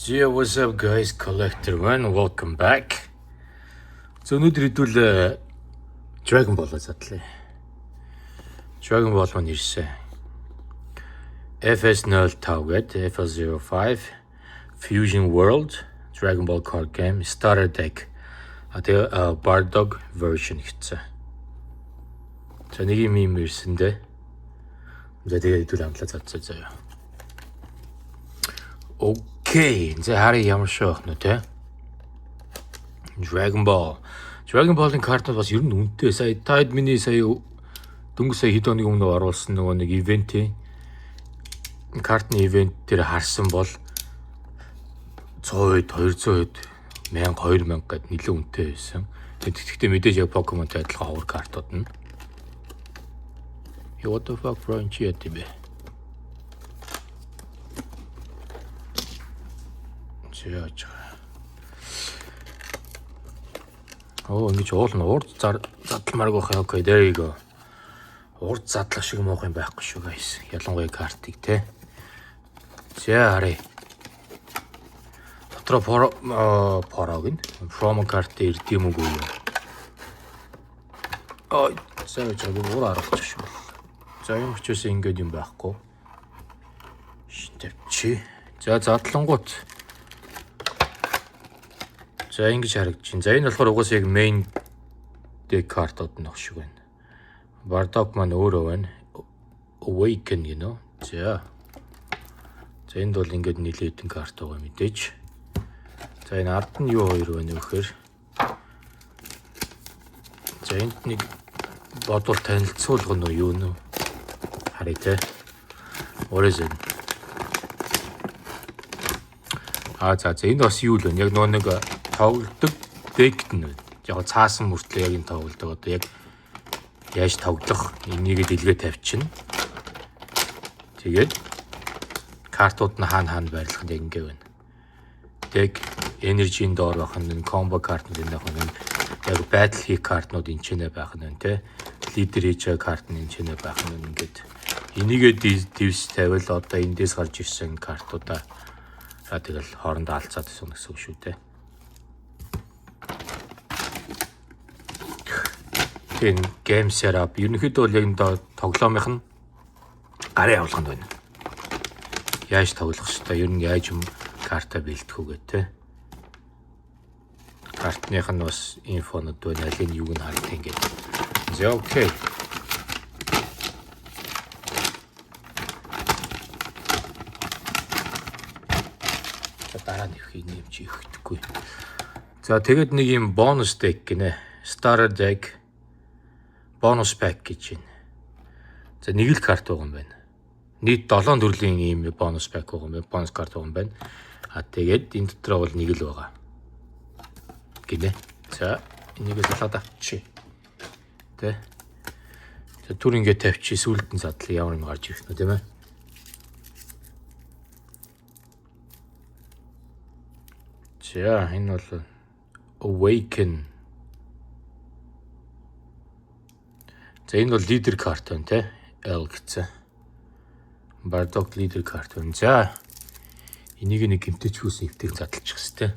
Yeah, what's up guys, Collector One, welcome back. So өнөөдөр хэдүүл Dragon Ball-аа задлаа. Dragon Ball маань ирсэн. FS05 гэдэг FS05 Fusion World Dragon Ball card game starter deck. Тэгээ Bardock version гэсэн. За нэг юм ирсэн дээ. За тэгээ хэдүүл амтлаа задсан заяа. Окей, за харъя ямар шоох нь те. Dragon Ball-ын картууд бас ер нь үнэтэй. Сая Tide миний сая дөнгөж сая хэд өдрийн өмнө оруулсан нөгөө нэг ивентийн картны ивент дээр харсан бол 100-д 200-д 1000 2000 гэд нэлээд үнэтэй байсан. Тэгэхдээ мэдээж яг Pokemon-тэй адилхан ховор картууд нь. What the fuck bro чи ятибэ. Чаач. Ингэж уулна урд задламарг байх юм. Окей, there you go. Урд задлах шиг муух юм байхгүй шүү guys. Ялангуяа картыг те. За харъя. Дотроо порог нь promo карт ирд юм уу юу? Ой, сая чаг уур аргачих шүү. За юм ч үсэн ингэж юм байхгүй. Шинтэвчи. За задлангууд за ингэж харагдчихин. За энэ болохоор угаасаа яг main deck картууд нөх шиг байна. Bardock маань өөрөө байна. Awaken you know. За энд бол ингэж нилээдэн карт байгаа мэдээж. За энэ ард нь юу хоёр байна вэ гэхээр за энд нэг бодвол танилцуулга нь юу нэ харъя те. What is it? За энэ бас юу л вэ? Яг нөгөө нэг тоглодог дект нь яг цаасан мөртлөө яг энэ тоглодог одоо яг яаж тоглох энийг дэлгээ тавьчихна. Тэгээд картууд нь хаана байрлах нь яг ингэ байна. Тэг энержийн доор байх нь комбо картууд энэ яг нь яг battle хийх картнууд энэ ч нэ байх нь те. Лидер хийж байгаа карт нь энэ ч нэ байх нь ингээд энийгээ дивс тавил одоо эндээс гарч ирсэн картуудаа тэгэл хоорондоо алцаад байсан гэсэн үг шүү дээ. Энэ game setup ерөнхийдөө бол яг энэ тоглоомынх нь гарын явуулганд байна. Яаж тоглох хэвээр ер нь яаж юм карта бэлтгэх үгээ те. Картных нь бас инфонод байна. Аль нь юуг нь хардаг ингээд. За окей. Дараа нь их нэмж ихэхгүй. За тэгээд нэг юм бонус deck гинэ. Starter deck bonus pack гэж байна. За нэг л карт байгаа юм байна. Нийт 7 төрлийн ийм bonus pack байгаа юм байна. Bonus карт байгаа юм байна. Тэгээд энэ дотор бол нэг л байгаа. Гинэ. За энийг залаад авчи. Тэ. За түр ингээд тавьчих сүлд нь задлаа ямар юм гарч ирэх нь тийм ээ. За энэ бол Awaken. За энэ бол лидер карт байна те. L гэсэн. Bardock лидер карт байна. За энийг нэг гэмтэж хүүсэн эвтэг задлчих хэвчтэй.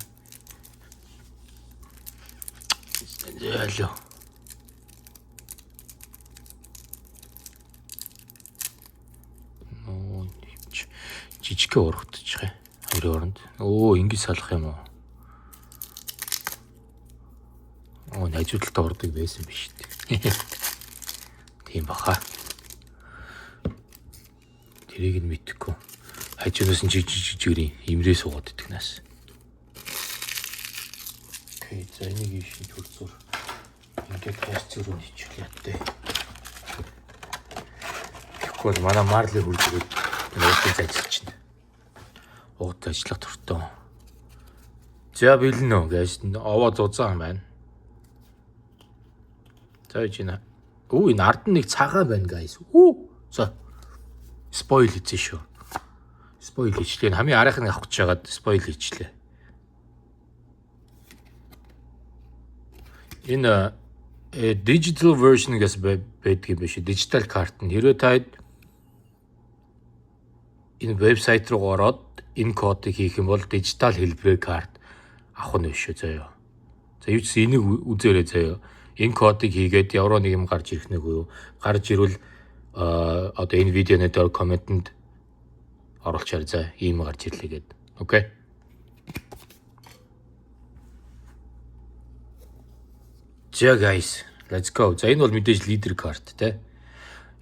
Яло. Ноо жижиг урагдчих юм. Хоёрын оронд. Ингэ салах юм уу? Найзуудтай урдаг байсан биш үү? Тийм баха. Тэрийг нь мэдхгүй. Хажуунаас нь жижигэрийн имрээ суугаад идэх нас. Окей, за энийг ишин төрцөр. Ингээд хас зөрөө хийчих яттай. Тэгэхгүй манай Marley хурдгээд нөөцөд ажиллаж байна. Уут ажиллах туртай. За бэлэн үү гэж овоо зузаан байна. За жина. Энэ ард нь нэг цагаан байна guys. За. Spoil хийсэн шүү. Spoil хийчлээ. Хамгийн арайхыг авах гэж байгаад spoil хийчлээ. Энэ digital version гэсэн байдаг юм биш. Digital карт нь хэрвээ та энэ вебсайт руу ороод энэ кодыг хийх юм бол дижитал хэлбэрээр карт авах нь биш үү заяа. За юу ч энийг үзээрэй заяа. Энэ кодыг хийгээд евро нэг юм гарч ирэх нэг үү? Гарч ирвэл одоо энэ видеоны дээр комментэнд оруулчаар за ийм гарч ирлээ гэд. Окей. За guys, let's go. За энэ бол мэдээж лидер карт те.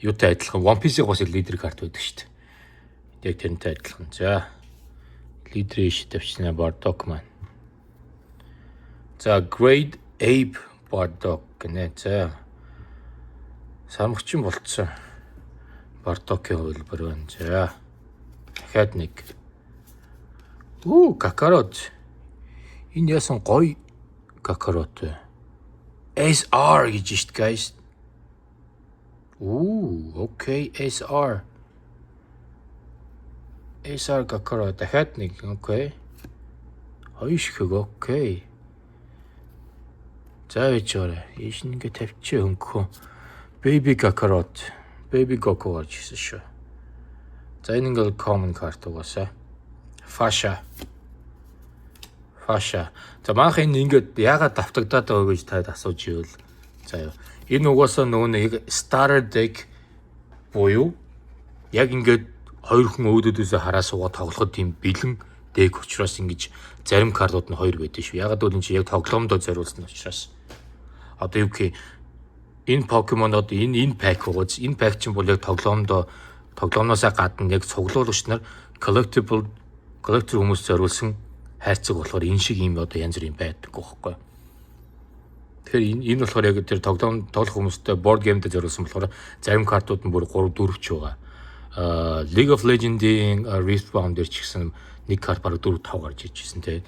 Юутай адилхан One Piece-ийн бас лидер карт байдаг шүү дээ. Яг тэрнтэй адилхан. За лидерийн иш тавьчихна Bardock маань. За Grade Ape Bardock гэнэ. За самгчин болцсон. Bardock-ийн хөлбөр байна. За дахиад нэг. Kakarot. Энэ ясан гоё Kakarot. SR гэж шít guys. Окей, SR. SR Kakarot дахиад нэг. Окей. Хоёр шихэг окей. За вечөрэ. Ийш нэгэ тавьчих хөнгөө. Baby Kakarot. Baby Goku гарч ирсэн шүү. За энэ ингээл common card угаасаа. Fasha. За манайх энэ ингээд яагаад давтагдаад байгаа гэж таад асууж ивэл. За юу. Энэ угаасаа нөгөө нэг starter deck буюу яг ингээд хоёр хүн өөдөөдөөсөө хараа суугаад тоглоход тийм бэлэн deck учраас ингэж зарим картууд нь хоёр байдаг шүү. Ягаад гэвэл энэ чинь яг тоглоомдоо зориулсан учраас. Одоо юу гэх энэ Pokemon-од энэ pack угааз энэ pack чинь бол яг тоглоомноосаа гадна яг цуглуулагч нар collector хүмүүс зориулсан хайрцаг болохоор энэ шиг юм одоо янз бүрийн байдаг байхгүй. Тэгэхээр энэ болохоор яг тэр тоглох хүмүүстэй board game дээр зориулсан болохоор зарим картууд нь бүр 3 4 ч байгаа. League of Legends-ийн Riftbound дээр ч гэсэн нэг карт бараг 4 5 гарч ижсэн те.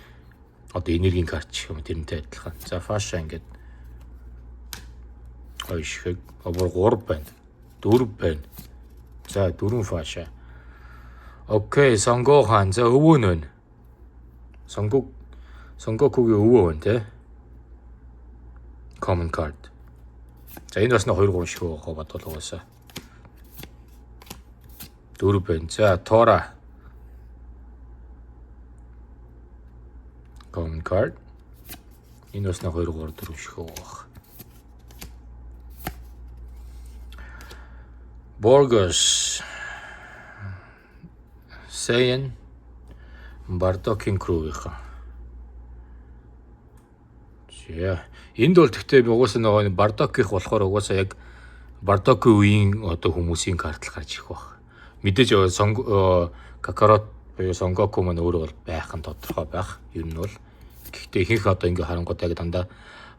Одоо энергийн карт ч юм тэрнтэй адилхан. За Fasha ингээд гоё шиг бүр 3 байна. 4 байна. За 4 Fasha. Окей, Сонгохан. За өвөө нь байна. Сонгокугийн өвөө байна те. Common card. За энэ бас нэг 2 3 шиг байгаа бодвол угаасаа. 4 байна. За Tora. Common card. Энэ бас нэг 2 3 4 шиг байгаа. Borgos. Saiyan. Bardock-ийн crew-ийнхаа. За энд бол тэгтээ угаасаа нөгөө Bardock-ийнх болохоор угаасаа яг Bardock-ийн үеийн одоо хүмүүсийн карт л гарч ирэх баг. Мэдээж Kakarot буюу Son Goku маань өөрөө бол байх нь тодорхой байх. Ер нь бол гэхдээ ихэнх одоо ингээ харангууд яг дандаа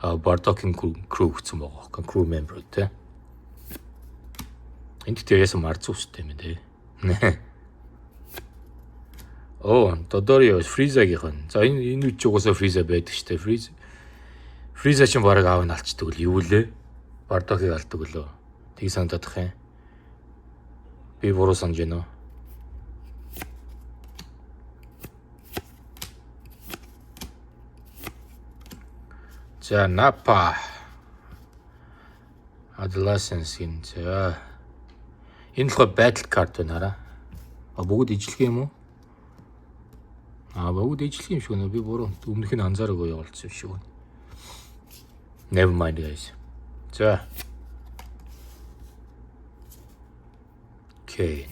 Bardock-ийн crew гэсэн байгаа. Crew member те. Энд тэгтээ яасан марц үстэй юм те. Dodorio Frieza-гийнх нь. За энэ үуч угаасаа Frieza байдаг штэ. Frieza ч бараг аав нь алчдаг л юу лээ. Bardock-ыг алдаг лөө. Тийг санагдах юм. Би буруу санаж байна уу? За Nappa. Adolescence гин. За энэ л battle card байна хараа. Бүгд ижлэх юм уу? Бүгд ижлэх юм шиг нэ. Би буруу өмнөх нь анзаараагүй явуулсан юм шиг байна. Never mind guys. За. Окей,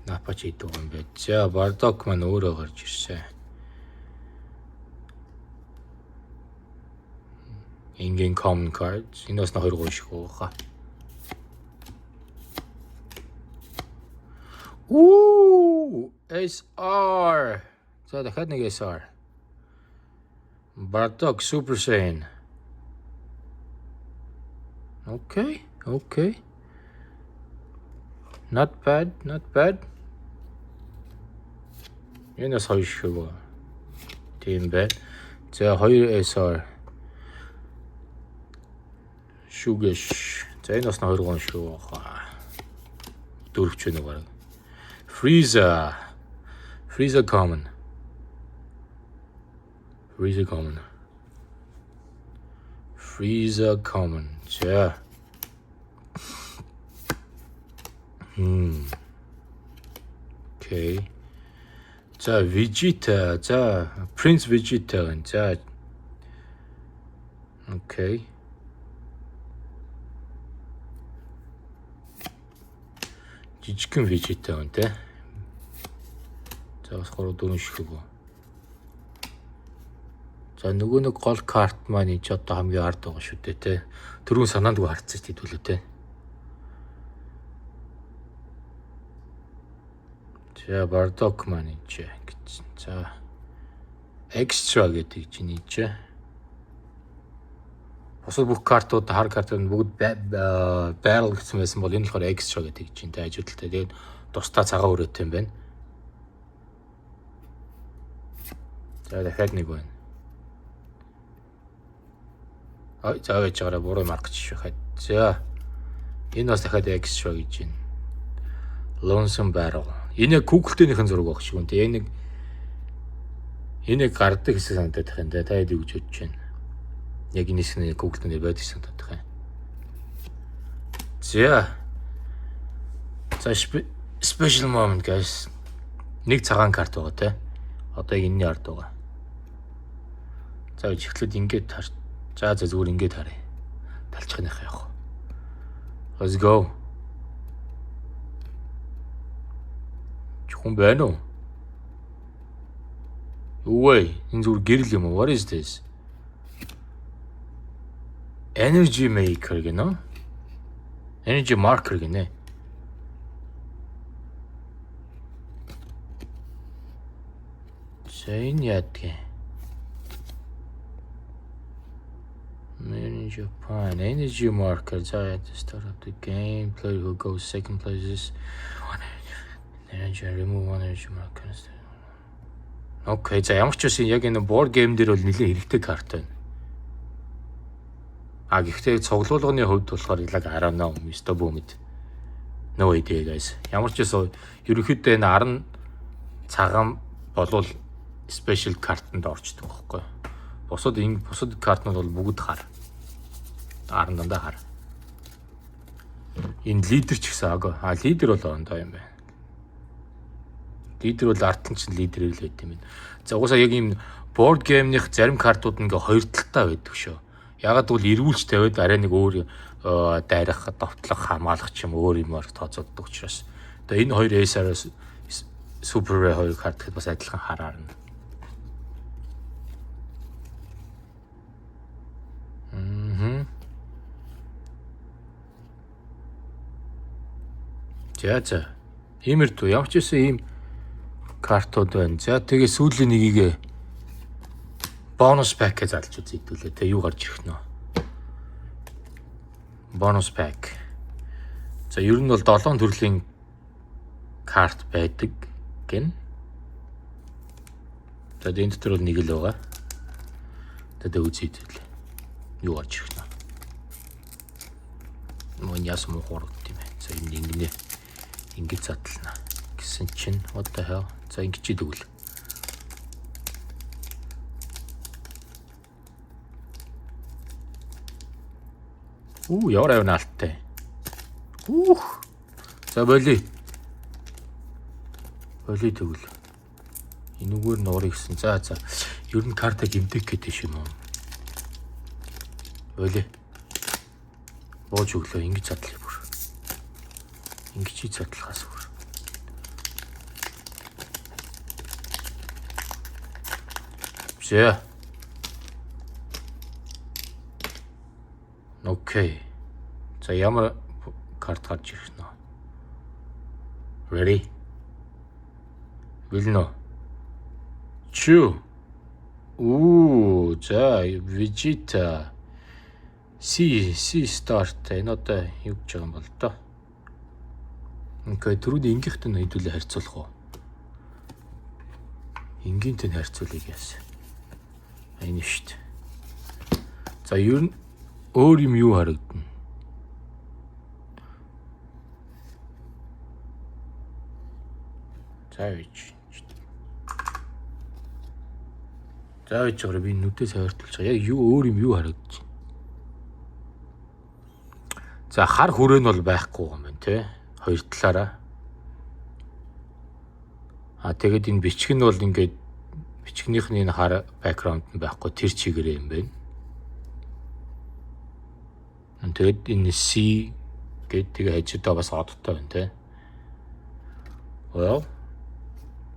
Nappa ч идэв юм бэ. За Bardock маань өөрөө гарч ирсэн. In-game common cards. Энэ бас 2 гоо шиг байгаа. SR. За дахиад нэг SR. Bardock Super Saiyan. Okay. Not bad. Энэ бас 2 шиг байна. Тийм байна. За 2 SR. Shugesh. За энэ бас 2 гоо шиг байна. 4 ч нэг байна. Frieza common. За. Окей. За Vegeta. За Prince Vegeta гэн. За. Окей. Жижигхэн Vegeta гэн те. За бас 3-4 ширхэг. За нөгөө нэг гол карт маань энэ ч одоо хамгийн ард байгаа шүү дээ те. Түрүүн санаандгүй харцсан ч хэдүүлээ те. За Bardock маань энэ ч гэж. За extra гэдэг чинь энэ ч. Бусад бүх картууд хар картууд бүгд barrel гэсэн байсан бол энэ болохоор extra гэдэг чинь те ажилттай. Тэгээд тусдаа цагаан өрөөтэй юм байна. За дахиад нэг байна. За байж байгаараа буруу марк гэж байна. За энэ бас дахиад extra гэж байна. Lonesome Barrel. Энэ яг Google-тэйхэн зураг баг шиг үнтэй. Энэ гардаг хэсэг санагдаад байна. Та хэд юу гэж бодож байна? Яг энэ хэсэг нь Google-тэйгээр байдаг санагдаад байна. За special moment guys. Нэг цагаан карт байгаа те. Одоо яг энэний ард байгаа. За эхлээд ингээд тар. За зүгээр ингээд харъя. Талчханых явах. Let's go. Хүн байна уу? Юу вэ? Энэ зүгээр гэрэл юм уу? What is this? Energy maker гэнэ. Energy marker гэнэ. Сайн яадаг. In Japan, energy marker. At the start of the game, player who goes second place is energy remove one energy marker. Окей, за ямар ч үсэн яг энэ board game дээр бол нэлээд хэрэгтэй карт байна. Гэхдээ цуглуулгын хувьд болохоор яг 19 Mr. Boom-д. No idea guys. Ямар ч үсэн ерөнхийдөө энэ 10 цагаан болвол special картанд орчдөг байхгүй. Бусад картнууд бол бүгд хар. 10 дандаа хар. Энэ лидер ч гэсэн лидер бол ондоо юм байна. Лидер бол артын чинь лидер л байт юм байна. За угаасаа яг ийм board game-ных зарим картууд ингээ хоёр талтай байдаг шүү. Ягаад гэвэл эргүүлж тавиад арай нэг өөр дайрах, довтлох, хамгаалах ч юм өөр юмар тооцооддог учраас. Тэгээ энэ хоёр ASR-аас Super Rare хоёр карт гэхэд бас адилхан хараарна. За. Иймэрдүү ямар ч үсэн ийм картууд байна. За тэгээ сүүлийн нэгийг бонус пак гэж залж үзээдүүлээ. Тэ юу гарч ирэх нөө. Бонус пак. За ер нь бол 7 төрлийн карт байдаг гэн. За энэ дотор бол нэг л байгаа. Тэгээ үзээдүүлээ. Юу гарч ирэх нөө. Мөн яс муу хурд юм байна. За энэ ингэж задлана гэсэн чинь what the hell. За ингэж идэгвэл. Ямар авнаалтай. За боли тэгвэл. Энүүгээр нуурыг гисэн. За. Ер нь карта гимтэх гэдэг юм уу? Боли. Бууж өглөө ингэж задлаа бүр. Ингэж задлахаас бүр. За. Окей. За ямар карт гарч ирэх нэ? Ready? Билнэ. Чу. За Vegeta. C start энэ одоо юу гэж байгаа юм бол доо. Окей, түрүүд энгийнхтэй хэдүүлээ харьцуулах уу? Энгийнтэй харьцуулъя яасан. Энэ шүү дээ. За ер нь өөр юм юу харагдана? За ичгээр би нүдээс хайртуулж байгаа. Яг өөр юм юу харагдаж байна? За хар хүрээ нь бол байхгүй юм байна те. хоёр талаараа. Тэгээд энэ бичиг нь бол ингээд бичгнийх нь энэ хар бэкграунд нь байхгүй тэр чигээрээ юм байна. Тэгээд энэ C гэдэг хажуудаа бас одтой байна те. Well,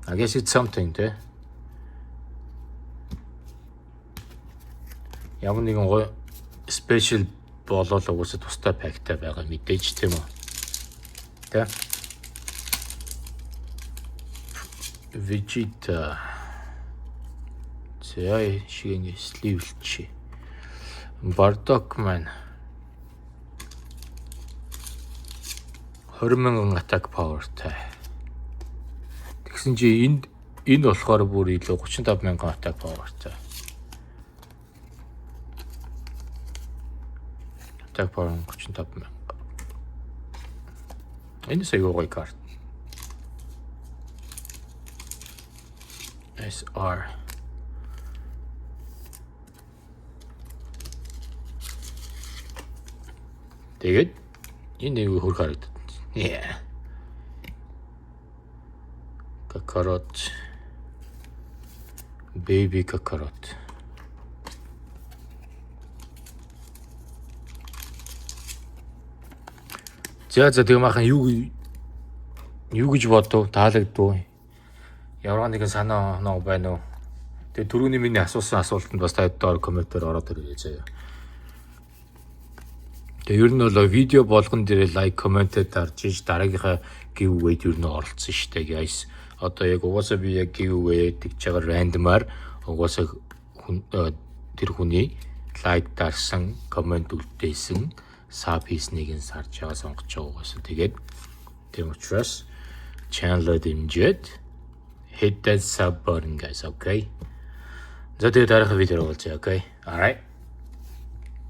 I guess it's something те. Ямар нэгэн гоё special болол угсаа тустай пактай байгаа мэдээж тийм үү. Тэ. Vegeta. Зяа шиг sleeve-чи. Bardock man. 20,000 attack powerтай. Тэгсэн чи энэ болохоор бүр илүү 35,000 attack powerтай. Attack power 35,000. Энэ сэйгой карт. SR. Тэгээд энэ нэг хөр харагдав. Yeah. Kakarot. Baby Kakarot. За тэгээ махан юу гэж бодов? Таалагдв. Ямар нэгэн санаа оноо байна уу? Тэгээ түрүүний миний асуусан асуултанд бас та доор комментээр ороод ирээ заяа. Тэгээ ер нь бол видео болгон дээр лайк, комментээр дарж иж дараагийнхаа giveaway-д ер нь оролцсон шүү дээ guys. Одоо яг угаасаа би яг giveaway тэгж байгаа рандомаар угаасаа тэр хүний лайк дарсан, коммент үлдээсэн, саб хийснийг нь сарж байгаа сонгож байгаа угаасаа. Тэгээд тийм учраас channel-д дэмжиж hit that sub button guys, okay? За тэгээ дараагийн видеоор уулзъя, okay? All right.